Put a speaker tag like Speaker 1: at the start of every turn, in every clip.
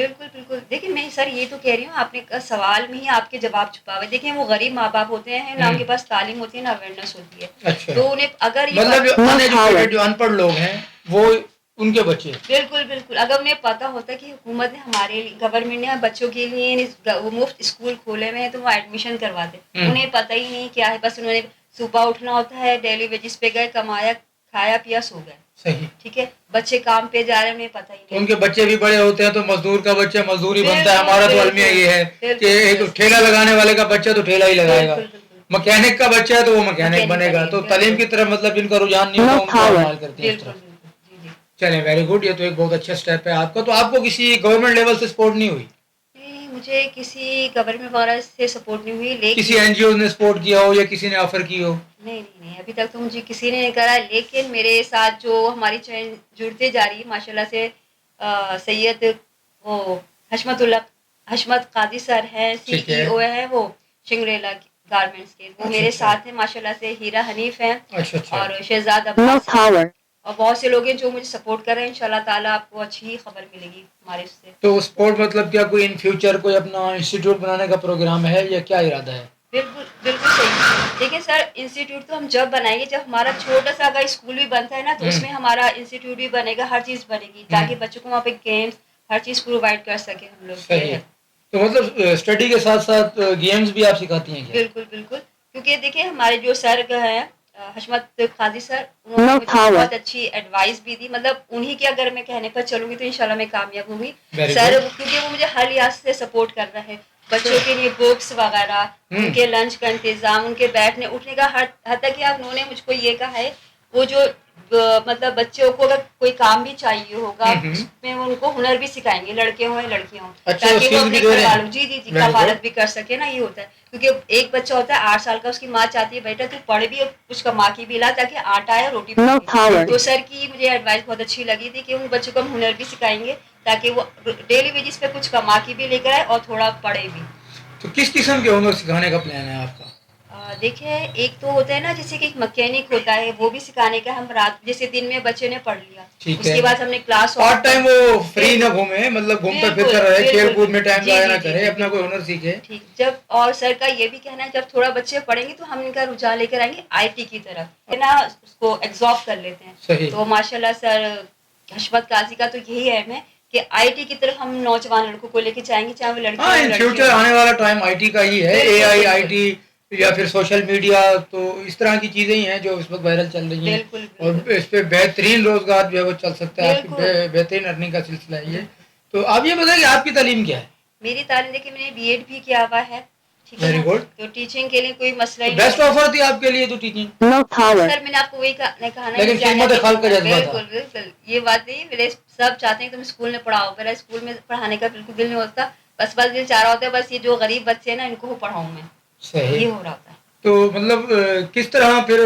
Speaker 1: بالکل بالکل دیکھیں میں سر یہ تو کہہ رہی ہوں آپ نے سوال میں ہی آپ کے جواب چھپا ہوئے. دیکھیں وہ غریب ماں باپ ہوتے ہیں نہ ان کے پاس تعلیم ہوتی ہے نہ اویئرنیس ہوتی ہے.
Speaker 2: اچھا
Speaker 1: تو انہیں اگر یہ
Speaker 2: مطلب جو ان ایجوکیٹڈ جو ان پڑھ لوگ ہیں وہ ان کے بچے
Speaker 1: بالکل بالکل اگر انہیں پتا ہوتا کہ حکومت نے ہمارے گورنمنٹ نے بچوں کے لیے وہ مفت اسکول کھولے ہوئے ہیں تو وہ ایڈمیشن کرواتے. انہیں پتہ ہی نہیں کیا ہے, بس انہوں نے صبح اٹھنا ہوتا ہے, ڈیلی ویجز پہ گئے, کمایا, کھایا پیا, سو گئے.
Speaker 2: صحیح
Speaker 1: ٹھیک ہے, بچے کام پہ جا رہے ہیں انہیں پتہ ہی نہیں.
Speaker 2: ان کے بچے بھی بڑے ہوتے ہیں تو مزدور کا بچہ مزدوری بنتا ہے. ہمارا تو المیہ یہ ہے کہ ایک ٹھیلا لگانے والے کا بچہ تو ٹھیلا ہی لگائے گا, مکینک کا بچہ ہے تو وہ مکینک بنے گا. تو تعلیم کی طرف مطلب جن کا رجحان نہیں ہوتا ان کو استعمال کرتے ہیں اس طرف. چلیں ویری گڈ, یہ تو ایک بہت اچھا اسٹیپ ہے آپ کا. تو آپ کو کسی گورنمنٹ لیول سے سپورٹ نہیں ہوئی؟
Speaker 1: نہیں, مجھے کسی گورنمنٹ وغیرہ سے سپورٹ نہیں ہوئی. لیکن
Speaker 2: کسی این جی اوز نے سپورٹ کیا ہو یا کسی نے آفر کی ہو؟
Speaker 1: نہیں نہیں نہیں, ابھی تک تو مجھے کسی نے نہیں کرا. لیکن میرے ساتھ جو ہماری چین جڑتے جا رہی ہے ماشاء اللہ سے, سید وہ حشمت قاضی سر ہیں, CEO ہیں وہ شنگریلا گارمنٹس کے, وہ میرے ساتھ ہیں ماشاء اللہ سے. ہیرا حنیف ہیں اور شہزاد عباس ہیں, اور بہت سے لوگ ہیں جو مجھے سپورٹ کر رہے ہیں. انشاءاللہ تعالی آپ کو اچھی خبر ملے گی ہمارے اس سے.
Speaker 2: تو سپورٹ مطلب کیا کوئی ان فیوچر کوئی اپنا انسٹیٹیوٹ بنانے کا پروگرام ہے یا کیا ارادہ ہے؟
Speaker 1: بالکل بالکل صحیح. دیکھیں سر, انسٹیٹیوٹ تو ہم جب بنائیں گے جب ہمارا چھوٹا سا اگر اسکول بھی بنتا ہے نا تو اس میں ہمارا انسٹیٹیوٹ بھی بنے گا, ہر چیز بنے گی تاکہ بچوں کو وہاں پہ گیمس ہر چیز پرووائڈ کر سکیں ہم لوگ.
Speaker 2: صحیح. تو مطلب اسٹڈی کے ساتھ ساتھ گیمز بھی آپ سکھاتی ہیں کیا؟
Speaker 1: بالکل بالکل, کیونکہ دیکھیں ہمارے جو سر ہیں حشمت قاضی سر, انہوں نے مجھے بہت اچھی ایڈوائس بھی دی. مطلب انہی کے اگر میں کہنے پر چلوں گی تو انشاءاللہ میں کامیاب ہوں گی سر, کیونکہ وہ مجھے ہر لحاظ سے سپورٹ کر رہے ہیں. بچوں کے لیے بکس وغیرہ, ان کے لنچ کا انتظام, ان کے بیٹھنے اٹھنے کا, حتیٰ کہ انہوں نے مجھ کو یہ کہا ہے وہ جو مطلب بچوں کو اگر کوئی کام بھی چاہیے ہوگا اس میں ان کو ہنر بھی سکھائیں گے, لڑکے ہوں یا لڑکیاں ہوں, تاکہ وہ اپنے گھر والوں جی کفالت بھی کر سکے نا. یہ ہوتا ہے کیونکہ ایک بچہ ہوتا ہے 8 سال کا, اس کی ماں چاہتی ہے بیٹا تو پڑھ بھی اور کچھ کما کے بھی لا تاکہ آٹا ہے روٹی بھی. تو سر کی مجھے ایڈوائس بہت اچھی لگی تھی کہ ان بچوں کو ہم ہنر بھی سکھائیں گے تاکہ وہ ڈیلی ویجز پہ کچھ کما کے بھی لے کر آئے اور تھوڑا پڑھے بھی.
Speaker 2: تو کس قسم کے ہنر سکھانے کا پلان ہے آپ کا؟
Speaker 1: دیکھیں ایک تو ہوتا ہے نا جیسے کہ ایک مکینک ہوتا ہے, وہ بھی سکھانے کا. ہم رات جیسے دن میں بچے نے پڑھ لیا, اس کے بعد ہم نے کلاس
Speaker 2: پارٹ ٹائم وہ فری نہ گھومے, مطلب گھومتا پھرتا رہے, کھیل کود میں ٹائم ضائع نہ کرے, اپنا کوئی ہنر سیکھے.
Speaker 1: ٹھیک. جب اور سر کا یہ بھی کہنا ہے جب تھوڑا بچے پڑھیں گے تو ہم ان کا رجحان لے کر آئیں گے IT کی طرف, ہے نا, اس کو ایگزارب کر لیتے ہیں.
Speaker 2: صحیح.
Speaker 1: تو ماشاء اللہ سر حشمت قاضی کا تو یہی ایم ہے کہ IT کی طرف ہم نوجوان لڑکوں کو لے کے جائیں گے, چاہے وہ لڑکے ہوں یا لڑکیاں. فیوچر
Speaker 2: آنے والا ٹائم IT کا ہی ہے, AI IT یا پھر سوشل میڈیا, تو اس طرح کی چیزیں ہی ہیں جو اس وقت وائرل چل رہی ہیں. اور اس پہ بہترین روزگار جو ہے وہ چل سکتا ہے, آپ کی بہترین ارننگ کا سلسلہ ہے یہ. تو آپ یہ بتائیں کہ آپ کی تعلیم کیا ہے؟
Speaker 1: میری تعلیم دیکھیں میں نے BEd بھی کیا ہوا ہے.
Speaker 2: Very good.
Speaker 1: تو ٹیچنگ کے لیے کوئی مسئلہ نہیں.
Speaker 2: بیسٹ آفر تھی آپ کے لیے تو ٹیچنگ.
Speaker 1: سر میں نے آپ کو وہی کہا نا,
Speaker 2: لیکن خدمت خلق کا جذبہ تھا.
Speaker 1: بالکل بالکل, یہ بات نہیں. میرے سب چاہتے ہیں تم اسکول میں پڑھاؤ, میرا اسکول میں پڑھانے کا بالکل دل نہیں ہوتا. بس دل چاہ رہا ہوتا ہے بس یہ جو غریب بچے ہیں نا ان کو پڑھاؤں میں.
Speaker 2: صحیح.
Speaker 1: یہ ہو رہا ہوتا ہے.
Speaker 2: تو مطلب کس طرح پھر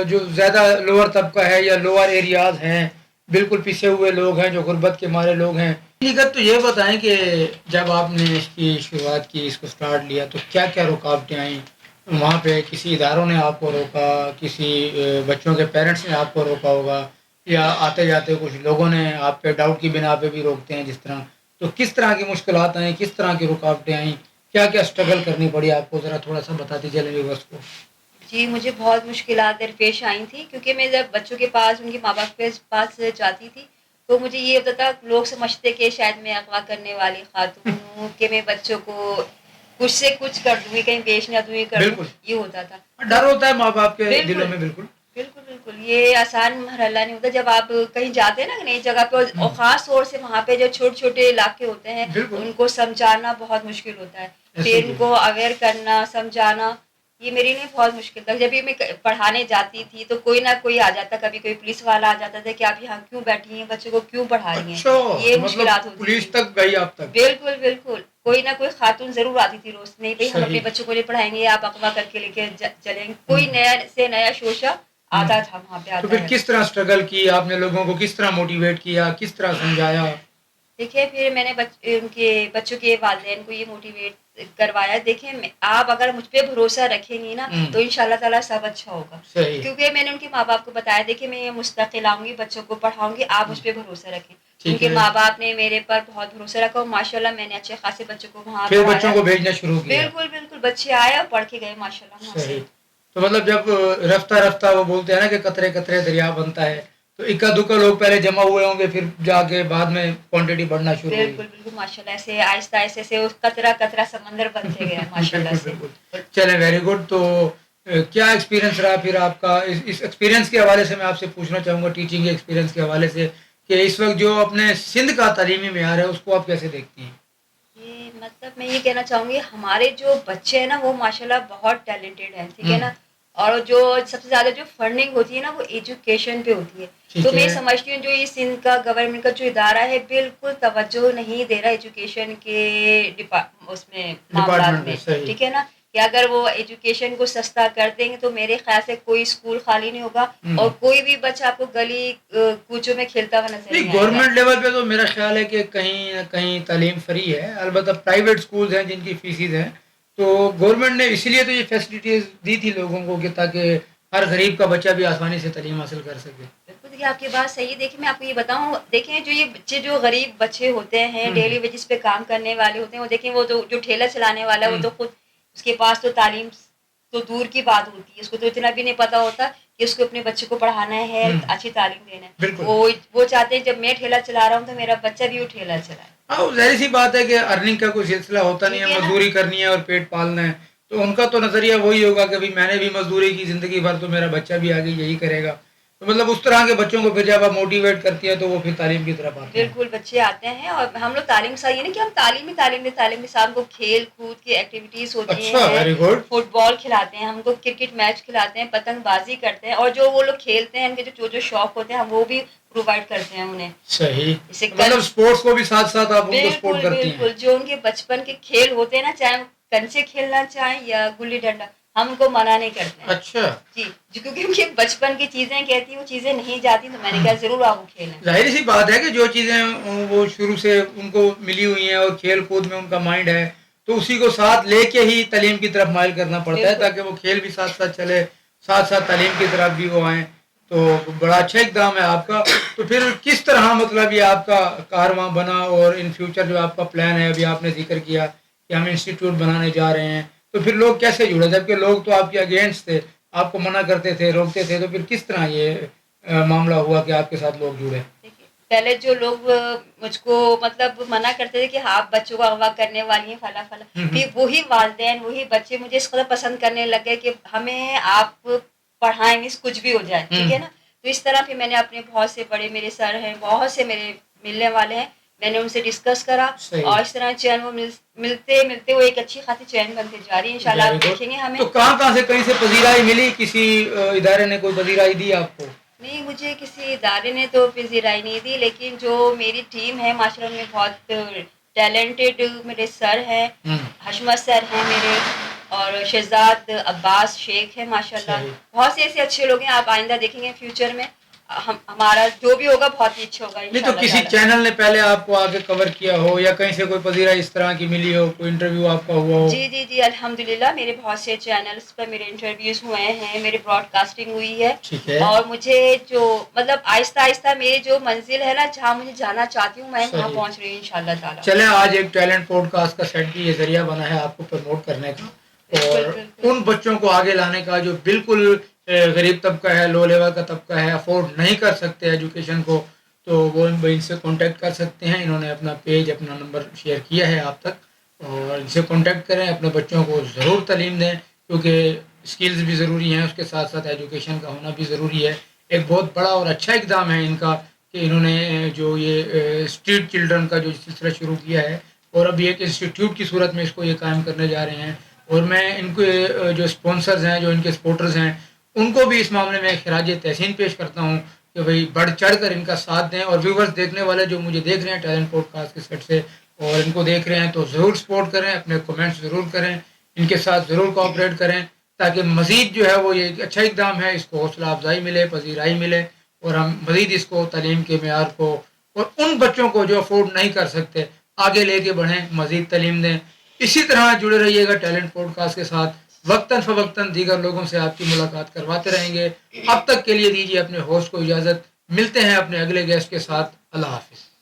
Speaker 2: جو زیادہ لوور طبقہ ہے یا لوور ایریاز ہیں, بالکل پیچھے ہوئے لوگ ہیں, جو غربت کے مارے لوگ ہیں, حقیقت تو یہ بتائیں کہ جب آپ نے اس کی شروعات کی, اس کو سٹارٹ لیا, تو کیا کیا رکاوٹیں آئیں وہاں پہ؟ کسی اداروں نے آپ کو روکا, کسی بچوں کے پیرنٹس نے آپ کو روکا ہوگا, یا آتے جاتے کچھ لوگوں نے آپ پہ ڈاؤٹ کی بنا پہ بھی روکتے ہیں جس طرح. تو کس طرح کی مشکلات آئیں, کس طرح کی رکاوٹیں آئیں, کیا کیا اسٹرگل کرنی پڑی آپ کو, ذرا تھوڑا سا بتاتی چلیں ویورس کو.
Speaker 1: جی مجھے بہت مشکلات درپیش آئی تھیں, کیونکہ میں جب بچوں کے پاس ان کے ماں باپ کے پاس جاتی تھی تو مجھے یہ ہوتا تھا, لوگ سمجھتے کہ شاید میں اغوا کرنے والی خاتون ہوں, کہ میں بچوں کو کچھ سے کچھ کر دوں گی, کہیں بیچ نہ دوں گی, کر دوں. یہ ہوتا تھا,
Speaker 2: ڈر ہوتا ہے ماں باپ کے دلوں میں. بالکل
Speaker 1: بالکل بالکل, یہ آسان مرحلہ نہیں ہوتا. جب آپ کہیں جاتے ہیں نا نئی جگہ پہ, اور خاص طور سے وہاں پہ جو چھوٹے چھوٹے علاقے ہوتے ہیں ان کو سمجھانا بہت مشکل ہوتا ہے. پھر ان کو اویئر کرنا, سمجھانا, یہ میرے لیے بہت مشکل تھا. جب بھی میں پڑھانے جاتی تھی تو کوئی نہ کوئی آ جاتا, کبھی کوئی پولیس والا آ جاتا تھا کہ آپ یہاں کیوں بیٹھی ہیں, بچوں کو کیوں پڑھا رہی ہیں. یہ مشکلات ہوتی
Speaker 2: پولیس تک گئی آپ تک؟
Speaker 1: بالکل بالکل, کوئی نہ کوئی خاتون ضرور آتی تھی روز, نہیں بھائی ہم اپنے بچوں کو نہیں پڑھائیں گے, آپ اغوا کر کے لے کے چلیں گے. کوئی نیا سے نیا شوشہ آتا تھا وہاں پہ.
Speaker 2: تو پھر کس طرح اسٹرگل کی آپ نے, لوگوں کو کس طرح موٹیویٹ کیا, کس طرح سمجھایا؟
Speaker 1: دیکھیے پھر میں نے ان کے بچوں کے والدین کو یہ موٹیویٹ کروایا, دیکھیں آپ اگر مجھ پہ بھروسہ رکھیں گی نا تو انشاءاللہ تعالیٰ سب اچھا ہوگا. کیونکہ میں نے ان کے ماں باپ کو بتایا, دیکھیں میں یہ مستقل آؤں گی, بچوں کو پڑھاؤں گی, آپ مجھ پہ بھروسہ رکھیں.
Speaker 2: ٹھیک
Speaker 1: ان کے
Speaker 2: ہے.
Speaker 1: ماں باپ نے میرے پر بہت بھروسہ رکھا اور ماشاء اللہ میں نے اچھے خاصے بچوں کو وہاں
Speaker 2: پھر
Speaker 1: پڑھایا.
Speaker 2: بچوں کو بھیجنا شروع کیا.
Speaker 1: بالکل بالکل بچے آئے اور پڑھ کے گئے ماشاء اللہ وہاں سے.
Speaker 2: صحیح. تو مطلب جب رفتہ رفتہ وہ بولتے ہیں نا کہ قطرے قطرے دریا بنتا ہے، تو اکا دکا لوگ پہلے جمع ہوئے ہوں گے، پھر جا کے بعد میں کوانٹٹی بڑھنا شروع ہوئی.
Speaker 1: بالکل بالکل ماشاء اللہ ایسے آہستہ آہستہ سے قطرہ قطرہ سمندر بنتے گئے ماشاء اللہ
Speaker 2: بالکل
Speaker 1: سے.
Speaker 2: بالکل. چلیں ویری گڈ. تو کیا ایکسپیرینس رہا پھر آپ کا اس ایکسپیرینس کے حوالے سے؟ میں آپ سے پوچھنا چاہوں گا ٹیچنگ کے ایکسپیرینس کے حوالے سے کہ اس وقت جو اپنے سندھ کا تعلیمی معیار ہے اس کو آپ کیسے دیکھتی ہیں؟
Speaker 1: یہ مطلب میں یہ کہنا چاہوں گی ہمارے جو بچے ہیں نا وہ ماشاء اللہ بہت ٹیلنٹڈ ہیں، ٹھیک ہے نا. اور جو سب سے زیادہ جو فنڈنگ ہوتی ہے نا وہ ایجوکیشن پہ ہوتی ہے. تو میں سمجھتی ہوں جو یہ سندھ کا گورنمنٹ کا جو ادارہ ہے بالکل توجہ نہیں دے رہا ایجوکیشن کے اس میں معاملات میں، ٹھیک ہے نا. کہ اگر وہ ایجوکیشن کو سستا کر دیں گے تو میرے خیال سے کوئی اسکول خالی نہیں ہوگا اور کوئی بھی بچہ آپ کو گلی کوچوں میں کھیلتا ہوا نظر نہیں آئے گا.
Speaker 2: گورنمنٹ لیول پہ تو میرا خیال ہے کہ کہیں نہ کہیں تعلیم فری ہے، البتہ پرائیویٹ اسکولز ہیں جن کی فیسز ہیں. تو گورنمنٹ نے اسی لیے تو یہ فیسلٹیز دی تھی لوگوں کو کہ تاکہ ہر غریب کا بچہ بھی آسانی سے تعلیم حاصل کر سکے.
Speaker 1: بالکل دیکھیے آپ کی بات صحیح ہے. دیکھیں میں آپ کو یہ بتاؤں، دیکھیں جو یہ بچے جو غریب بچے ہوتے ہیں ڈیلی ویجز پہ کام کرنے والے ہوتے ہیں، وہ دیکھیں وہ جو ٹھیلا چلانے والا ہے وہ تو خود اس کے پاس تو تعلیم تو دور کی بات ہوتی ہے، اس کو تو اتنا بھی نہیں پتا ہوتا کہ اس کو اپنے بچے کو پڑھانا ہے، اچھی تعلیم دینا ہے. وہ چاہتے ہیں جب میں ٹھیلا چلا رہا ہوں تو میرا بچہ بھی وہ ٹھیلا چلائے.
Speaker 2: ہاں ظاہر سی بات ہے کہ ارننگ کا کوئی سلسلہ ہوتا نہیں ہے، مزدوری کرنی ہے اور پیٹ پالنا ہے. تو ان کا تو نظریہ وہی ہوگا کہ میں نے بھی مزدوری کی زندگی بھر تو میرا بچہ بھی آگے یہی کرے گا. تو مطلب اس طرح کے بچوں کو پھر جب آپ موٹیویٹ کرتی ہے تو وہ پھر تعلیم کی طرف آتے ہیں.
Speaker 1: بالکل بچے آتے ہیں اور ہم لوگ تعلیم سے یہ نہیں کہ ہم تعلیم کے ساتھ کو کھیل کود کی ایکٹیویٹیز ہوتی ہیں.
Speaker 2: Very good.
Speaker 1: فٹ بال کھلاتے ہیں، ہم کو کرکٹ میچ کھلاتے ہیں، پتنگ بازی کرتے ہیں، اور جو وہ لوگ کھیلتے ہیں ان کے جو شوق ہوتے ہیں ہم وہ بھی پرووائڈ کرتے ہیں انہیں.
Speaker 2: صحیح. مطلب اسپورٹس کو بھی ساتھ ساتھ آپ ان کو سپورٹ کرتی ہیں.
Speaker 1: بالکل جو ان کے بچپن کے کھیل ہوتے ہیں نا، چاہے وہ کنچے کھیلنا چاہیں یا گلی ڈنڈا، ہم ان کو منع نہیں کرتے ہیں.
Speaker 2: اچھا
Speaker 1: جی کیونکہ ان کے بچپن کی چیزیں کہتی ہیں وہ چیزیں نہیں جاتی، تو میں نے کہا ضرور آپ وہ کھیلیں.
Speaker 2: ظاہر سی بات ہے کہ جو چیزیں وہ شروع سے ان کو ملی ہوئی ہیں اور کھیل کود میں ان کا مائنڈ ہے تو اسی کو ساتھ لے کے ہی تعلیم کی طرف مائل کرنا پڑتا ہے تاکہ وہ کھیل بھی ساتھ ساتھ چلے، ساتھ ساتھ تعلیم کی طرف بھی وہ آئیں. تو بڑا اچھا اقدام ہے آپ کا. تو پھر کس طرح مطلب یہ آپ کا کارواں بنا اور ان فیوچر جو آپ کا پلان ہے، ابھی آپ نے ذکر کیا کہ ہم انسٹیٹیوٹ بنانے جا رہے ہیں، تو پھر لوگ کیسے جڑے؟ جبکہ لوگ تو آپ کے اگینسٹ تھے، آپ کو منع کرتے تھے، روکتے تھے، تو پھر کس طرح یہ معاملہ ہوا کہ آپ کے ساتھ لوگ جڑے؟
Speaker 1: پہلے جو لوگ مجھ کو مطلب منع کرتے تھے کہ آپ بچوں کو اغوا کرنے والی ہیں فلاں فلاں، پھر وہی والدین وہی بچے مجھے اس قدر پسند کرنے لگے کہ ہمیں آپ پڑھائیں گے کچھ بھی ہو جائے، ٹھیک ہے نا. تو اس طرح پھر میں نے اپنے بہت سے بڑے میرے سر ہیں، بہت سے میرے ملنے والے ہیں، میں نے ان سے ڈسکس کرا اور اس طرح چین وہ ملتے ملتے وہ ایک اچھی خاصی چین بنتے جا رہی ہے. انشاءاللہ آپ دیکھیں گے ہمیں.
Speaker 2: تو کہاں سے کہیں سے پذیرائی ملی؟ کسی ادارے نے کوئی پذیرائی دی آپ کو؟
Speaker 1: نہیں مجھے کسی ادارے نے تو پذیرائی نہیں دی، لیکن جو میری ٹیم ہے ماشاء اللہ میں بہت ٹیلنٹڈ میرے سر ہیں، حشمت سر ہیں میرے، اور شہزاد عباس شیخ ہے ماشاء اللہ. بہت سے ایسے اچھے لوگ ہیں، آپ آئندہ دیکھیں گے فیوچر میں ہمارا جو بھی ہوگا بہت ہی اچھا ہوگا.
Speaker 2: نہیں تو کسی چینل نے پہلے آپ کو آگے کور کیا ہو یا کہیں سے کوئی پذیرائی اس طرح کی ملی ہو، کوئی انٹرویو آپ کا ہوا ہو؟
Speaker 1: جی الحمدللہ میرے بہت سے چینلز پر میرے انٹرویوز ہوئے ہیں، میرے براڈ کاسٹنگ ہوئی ہے. اور مجھے جو مطلب آہستہ آہستہ میری جو منزل ہے نا جہاں مجھے جانا چاہتی ہوں میں وہاں پہنچ رہی ہوں انشاءاللہ تعالی.
Speaker 2: چلیں آج ایک ٹیلنٹ پوڈ کاسٹ کا سیٹ بھی یہ ذریعہ بنا ہے آپ کو پروموٹ کرنے کا اور ان بچوں کو آگے لانے کا جو بالکل غریب طبقہ ہے، لو لیول کا طبقہ ہے، افورڈ نہیں کر سکتے ایجوکیشن کو، تو وہ ان سے کانٹیکٹ کر سکتے ہیں. انہوں نے اپنا پیج اپنا نمبر شیئر کیا ہے آپ تک، اور ان سے کانٹیکٹ کریں. اپنے بچوں کو ضرور تعلیم دیں کیونکہ اسکلز بھی ضروری ہیں، اس کے ساتھ ساتھ ایجوکیشن کا ہونا بھی ضروری ہے. ایک بہت بڑا اور اچھا اقدام ہے ان کا کہ انہوں نے جو یہ اسٹریٹ چلڈرن کا جو سلسلہ شروع کیا ہے اور ابھی ایک انسٹیٹیوٹ کی صورت میں اس کو یہ قائم کرنے جا رہے ہیں. اور میں ان کے جو اسپانسرز ہیں، جو ان کے سپورٹرز ہیں، ان کو بھی اس معاملے میں خراج تحسین پیش کرتا ہوں کہ بھئی بڑھ چڑھ کر ان کا ساتھ دیں. اور ویورز دیکھنے والے جو مجھے دیکھ رہے ہیں ٹیلنٹ پوڈ کاسٹ کے سیٹ سے اور ان کو دیکھ رہے ہیں تو ضرور سپورٹ کریں، اپنے کومنٹس ضرور کریں، ان کے ساتھ ضرور کوآپریٹ کریں تاکہ مزید جو ہے وہ یہ اچھا اقدام ہے، اس کو حوصلہ افزائی ملے، پذیرائی ملے اور ہم مزید اس کو تعلیم کے معیار کو اور ان بچوں کو جو افورڈ نہیں کر سکتے آگے لے کے بڑھیں، مزید تعلیم دیں. اسی طرح جڑے رہیے گا ٹیلنٹ پوڈ کاسٹ کے ساتھ. وقتاً فوقتاً دیگر لوگوں سے آپ کی ملاقات کرواتے رہیں گے. اب تک کے لیے دیجیے اپنے ہوسٹ کو اجازت. ملتے ہیں اپنے اگلے گیسٹ کے ساتھ. اللہ حافظ.